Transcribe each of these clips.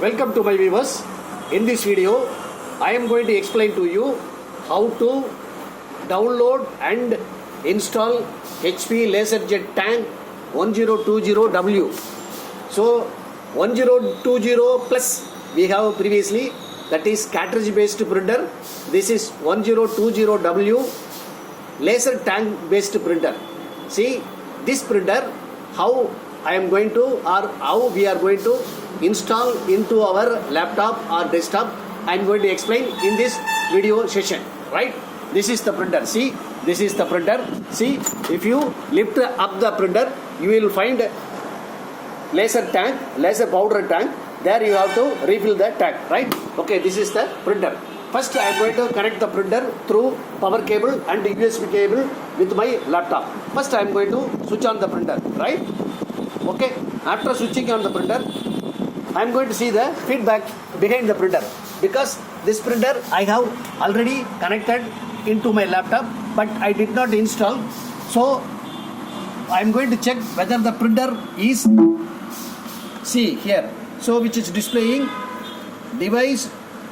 Welcome to my viewers. In this video, I am going to explain to you how to download and install HP Laserjet Tank 1020W. So 1020 plus we have previously, that is cartridge based printer. This is 1020W laser tank based printer. See this printer, how I am going to, or how we are going to install into our laptop or desktop, I am going to explain in this video session, right? This is the printer. See, this is the printer. See, if you lift up the printer, you will find laser tank, laser powder tank. There you have to refill the tank, right? Okay, this is the printer. First, I am going to connect the printer through power cable and USB cable with my laptop. First, I am going to switch on the printer, right? Okay, after switching on the printer, I am going to see the feedback behind the printer, because this printer I have already connected into my laptop, but I did not install. So I am going to check whether the printer is, see here, so which is displaying device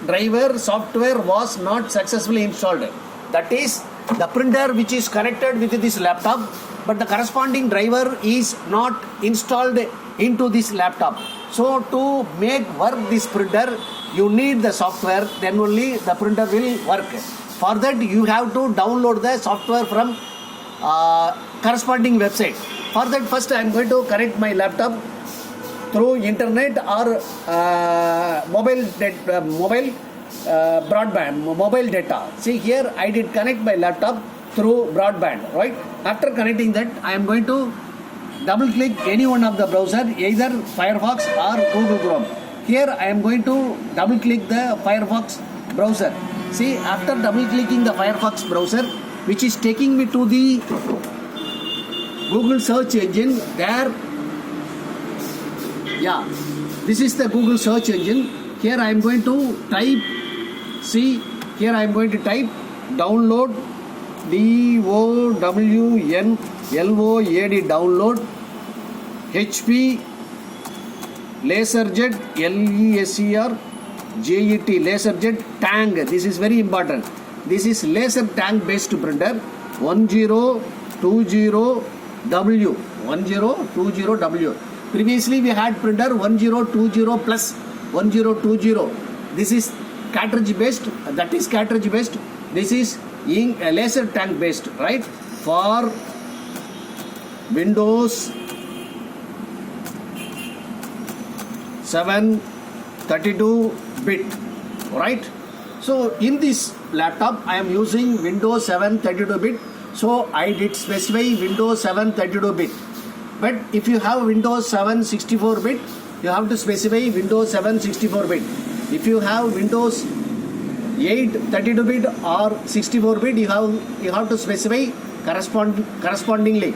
driver software was not successfully installed. That is the printer which is connected with this laptop, but the corresponding driver is not installed into this laptop. So to make work this printer, you need the software, then only the printer will work. For that, you have to download the software from corresponding website. For that, first I am going to connect my laptop through internet or mobile data. See here, I did connect my laptop through broadband, right? After connecting that, I am going to double click any one of the browser, either Firefox or Google Chrome. Here I am going to double click the Firefox browser. See, after double clicking the Firefox browser, which is taking me to the Google search engine, there, yeah, this is the Google search engine. Here I am going to type, see, here I am going to type download, DOWNLOAD, download HP Laserjet, LESERJET, Laserjet Tank. This is very important. This is laser tank based printer 1020W. 1020W. Previously we had printer 1020 plus 1020. This is cartridge based. That is cartridge based. This is laser tank based, right? For Windows 7 32-bit, right? So in this laptop I am using Windows 7 32-bit, so I did specify Windows 7 32-bit. But if you have Windows 7 64-bit, you have to specify Windows 7 64-bit. If you have Windows 8 32-bit or 64-bit, you have to specify correspondingly.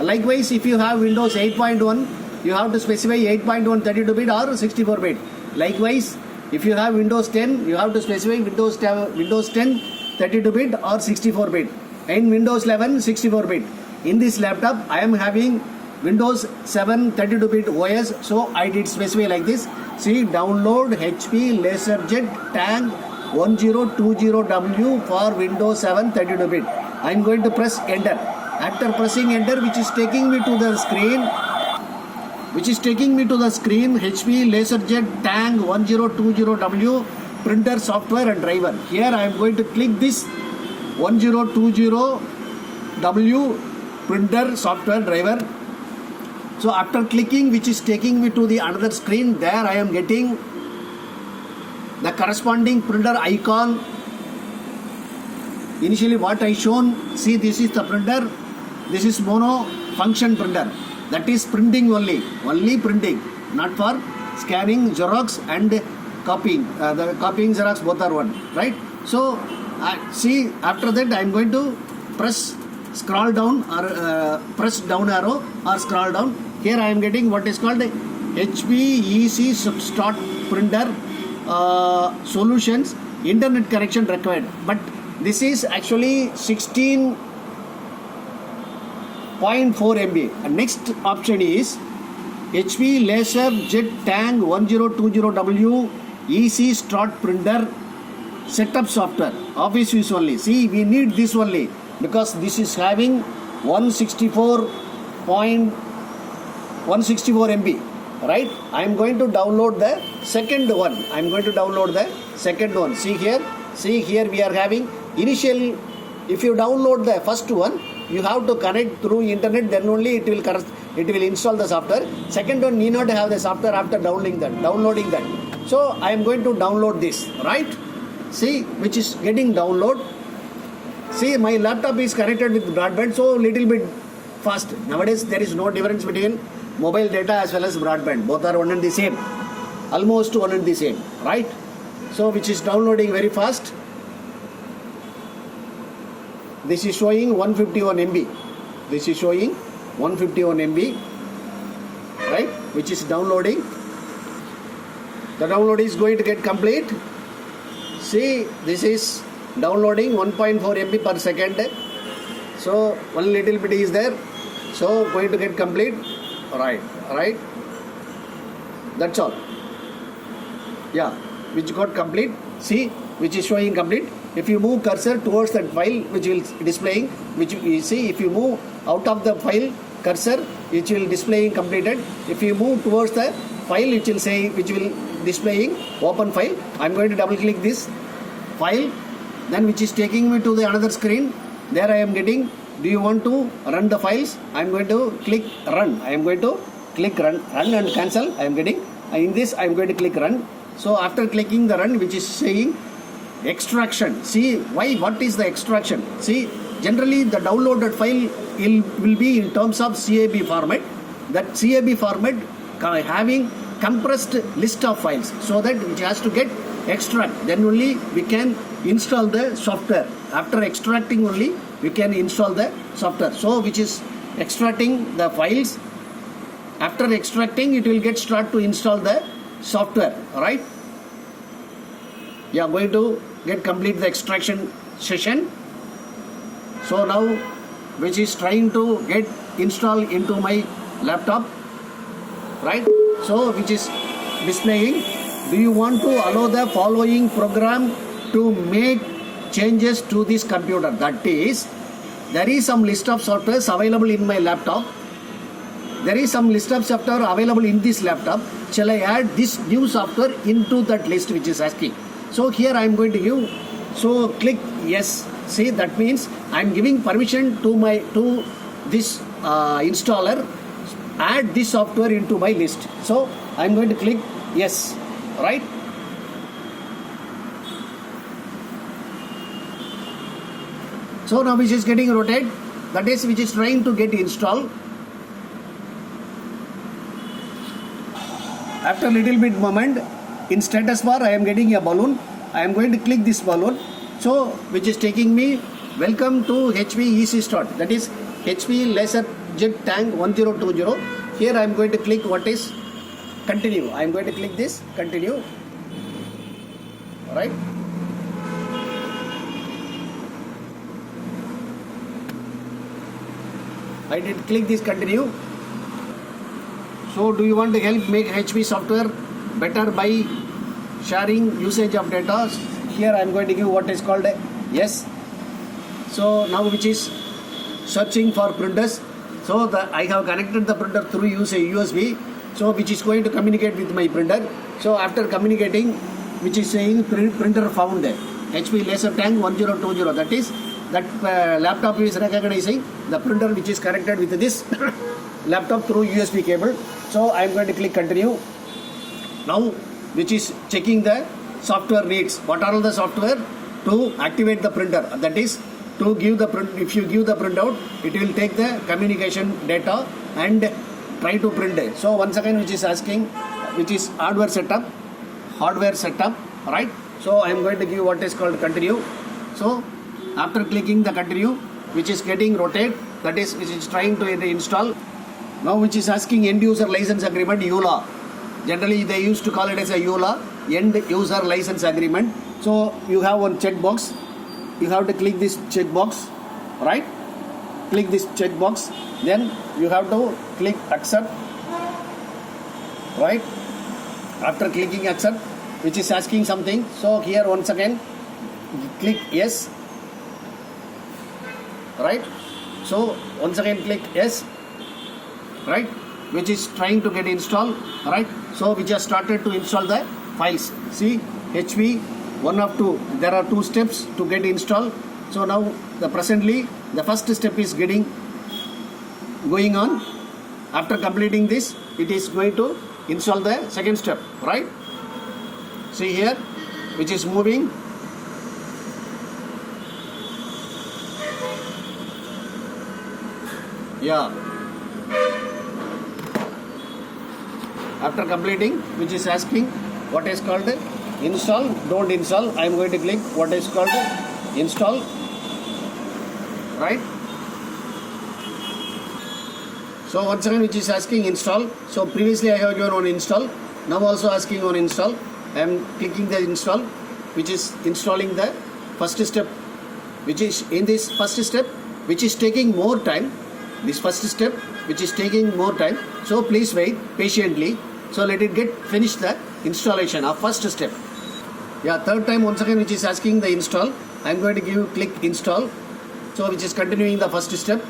Likewise, if you have Windows 8.1, you have to specify 8.1 32-bit or 64-bit. Likewise, if you have Windows 10, you have to specify Windows 10 32-bit or 64-bit. And Windows 11 64-bit. In this laptop, I am having Windows 7 32-bit OS, so I did specify like this. See, download HP Laserjet Tank 1020W for Windows 7 32-bit. I am going to press enter. After pressing enter, which is taking me to the screen, HP Laserjet Tank 1020W printer software and driver. Here I am going to click this 1020W printer software driver. So after clicking, which is taking me to the another screen, there I am getting the corresponding printer icon. Initially what I shown, see, this is the printer. This is mono function printer. That is printing only printing, not for scanning, Xerox and copying. The copying, Xerox, both are one, right? So see, after that I am going to press scroll down or press down arrow or scroll down. Here I am getting what is called HP EC Start Printer Solutions, internet connection required. But this is actually 16.4 MB. Next option is HP Laserjet Tank 1020W EC Start Printer setup software, office use only. See, we need this only because this is having 164 MB, right? I am going to download the second one. See here we are having initial. If you download the first one, you have to connect through internet, then only it will install the software. Second one need not have the software after downloading that. So I am going to download this, right? See, which is getting download. See, my laptop is connected with broadband, so little bit fast. Nowadays there is no difference between mobile data as well as broadband. Both are one and the same, almost one and the same, right? So which is downloading very fast. This is showing 151 MB. Right? Which is downloading. The download is going to get complete. See, this is downloading 1.4 MB per second. So one little bit is there. So going to get complete. Right. That's all. Yeah, which got complete. See, which is showing complete. If you move cursor towards that file, which will displaying, which you see, if you move out of the file cursor, it will displaying completed. If you move towards the file, which will displaying open file. I'm going to double click this file, then which is taking me to the another screen. There I am getting, do you want to run the files? I'm going to click run. Run and cancel. I am getting, in this I am going to click run. So after clicking the run, which is saying extraction. See, what is the extraction? See, generally the downloaded file will be in terms of CAB format. That CAB format having compressed list of files, so that which has to get extract. Then only we can install the software. After extracting only we can install the software. So which is extracting the files. After extracting, it will get start to install the software, right? Yeah, going to get complete the extraction session. So now which is trying to get installed into my laptop, right? So which is displaying, do you want to allow the following program to make changes to this computer? That is, there is some list of softwares available in my laptop. There is some list of software available in this laptop. Shall I add this new software into that list which is asking? So here I am going to give, so click yes. See, that means I am giving permission to this installer, add this software into my list. So I am going to click yes, right? So now which is getting rotated, that is which is trying to get installed. After little bit moment, in status bar I am getting a balloon. I am going to click this balloon. So which is taking me, welcome to HP EC Start, that is HP Laserjet Tank 1020. Here I am going to click what is continue. I am going to click this continue, right? I did click this continue. So do you want to help make HP software better by sharing usage of data? Here I am going to give what is called a yes. So now which is searching for printers. So I have connected the printer through USB. So which is going to communicate with my printer. So after communicating, which is saying printer found HP Laser Tank 1020. That is that laptop is recognizing the printer which is connected with this laptop through USB cable. So I am going to click continue. Now which is checking the software needs. What are all the software to activate the printer? That is to give the print. If you give the printout, it will take the communication data and try to print it. So once again which is asking, which is hardware setup, right? So I am going to give what is called continue. So after clicking the continue, which is getting rotate, that is which is trying to install. Now which is asking end user license agreement, EULA. Generally they used to call it as a EULA, end user license agreement. So you have one checkbox. You have to click this checkbox, right? Click this checkbox. Then you have to click accept. right? After clicking accept, which is asking something, so here once again click yes, right? So once again click yes, right, which is trying to get installed, right? So we just started to install the files. See, HP 1 of 2, there are 2 steps to get installed. So now presently the first step is going on. After completing this, it is going to install the second step, right? See here, which is moving. Yeah. After completing, which is asking what is called install, don't install. I am going to click what is called install, right? So once again, which is asking install. So previously I have given on install. Now also asking on install. I am clicking the install, which is installing the first step, which is in this first step, which is taking more time. This first step, which is taking more time. So please wait patiently. So let it get finished the installation of first step. Yeah, third time once again, which is asking the install. I am going to click install. So which is continuing the first step.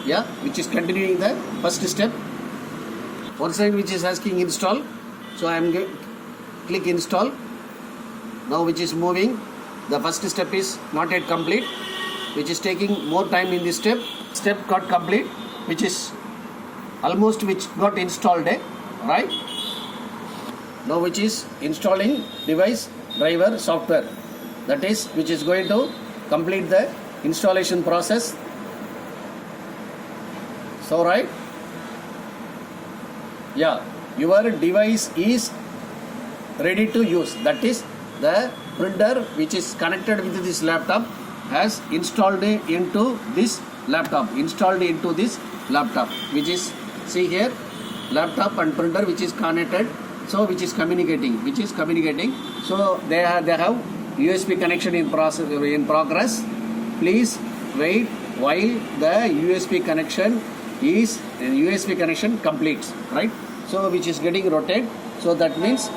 Yeah, which is continuing the first step. Once again, which is asking install. So I am click install. Now which is moving. The first step is not yet complete, which is taking more time in this step. Step got complete, which is almost which got installed, right? Now which is installing device driver software, that is which is going to complete the installation process. So right, yeah, your device is ready to use. That is the printer which is connected with this laptop has installed into this laptop, which is, see here, laptop and printer which is connected, so which is communicating. So they have USB connection in progress. Please wait while the USB connection completes, right? So which is getting rotated. So that means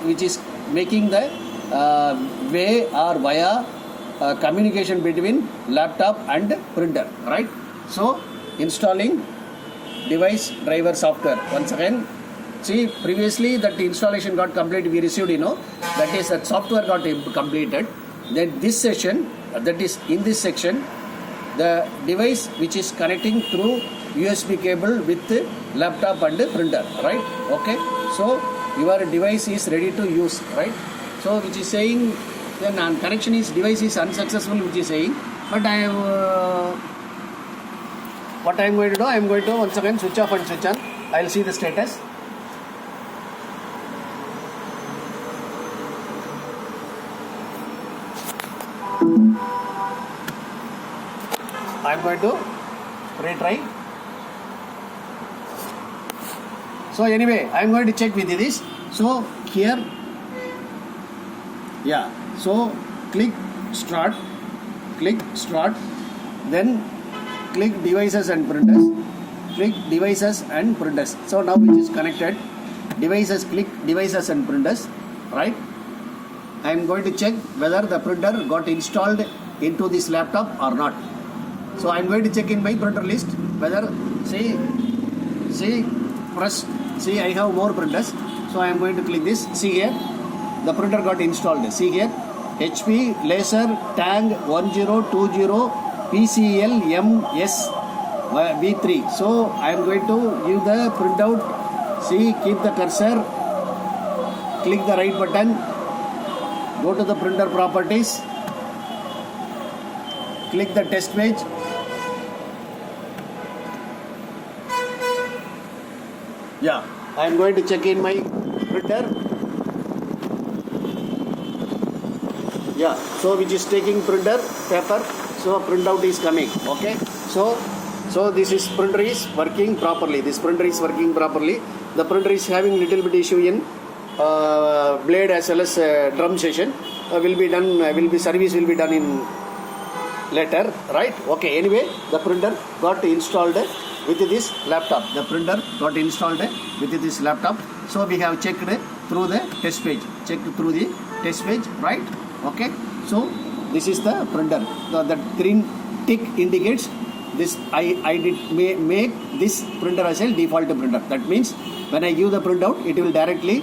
which is making the way or via communication between laptop and printer, right? So installing device driver software. Once again, see, previously that installation got completed, we received, that is that software got completed. Then this session, that is in this section, the device which is connecting through USB cable with laptop and printer, right? Okay, so your device is ready to use, right? So which is saying then connection is device is unsuccessful, which is saying, but I have what I am going to do, I am going to once again switch off and switch on. I will see the status. I am going to retry. So anyway, I am going to check with this. So here, yeah, so click start, then click devices and printers, so now which is connected, devices, click devices and printers, right? I am going to check whether the printer got installed into this laptop or not. So I am going to check in my printer list whether, see I have more printers. So I am going to click this. See here, the printer got installed. See here, HP Laserjet Tank 1020 PCL MS V3. So I am going to give the printout. See, keep the cursor, click the right button, go to the printer properties, click the test page. Yeah, I am going to check in my printer. Yeah, so which is taking printer paper, so printout is coming. Okay, so this is printer is working properly. The printer is having little bit issue in blade as well as drum session. Service will be done in later, right? Okay, anyway, the printer got installed with this laptop. The printer got installed with this laptop. So we have checked through the test page. Checked through the test page, right? Okay. So this is the printer. The green tick indicates this. I did make this printer as a default printer. That means when I give the printout, it will directly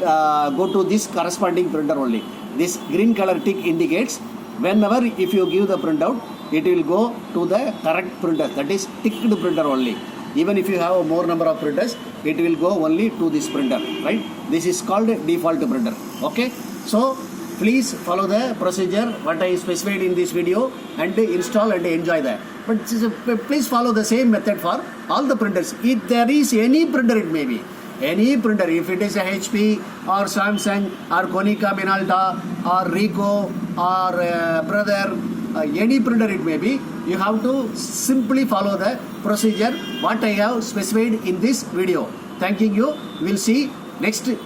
go to this corresponding printer only. This green color tick indicates whenever if you give the printout, it will go to the correct printer, that is ticked printer only. Even if you have a more number of printers, it will go only to this printer, right? This is called default printer. Okay, so please follow the procedure what I specified in this video and install and enjoy that. But please follow the same method for all the printers. If there is any printer, it may be any printer, if it is a HP or Samsung or Konica Minolta or Ricoh or Brother, any printer it may be, you have to simply follow the procedure what I have specified in this video. Thanking you. We'll see next method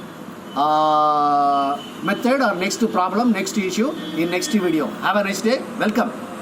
or next problem, next issue in next video. Have a nice day. Welcome.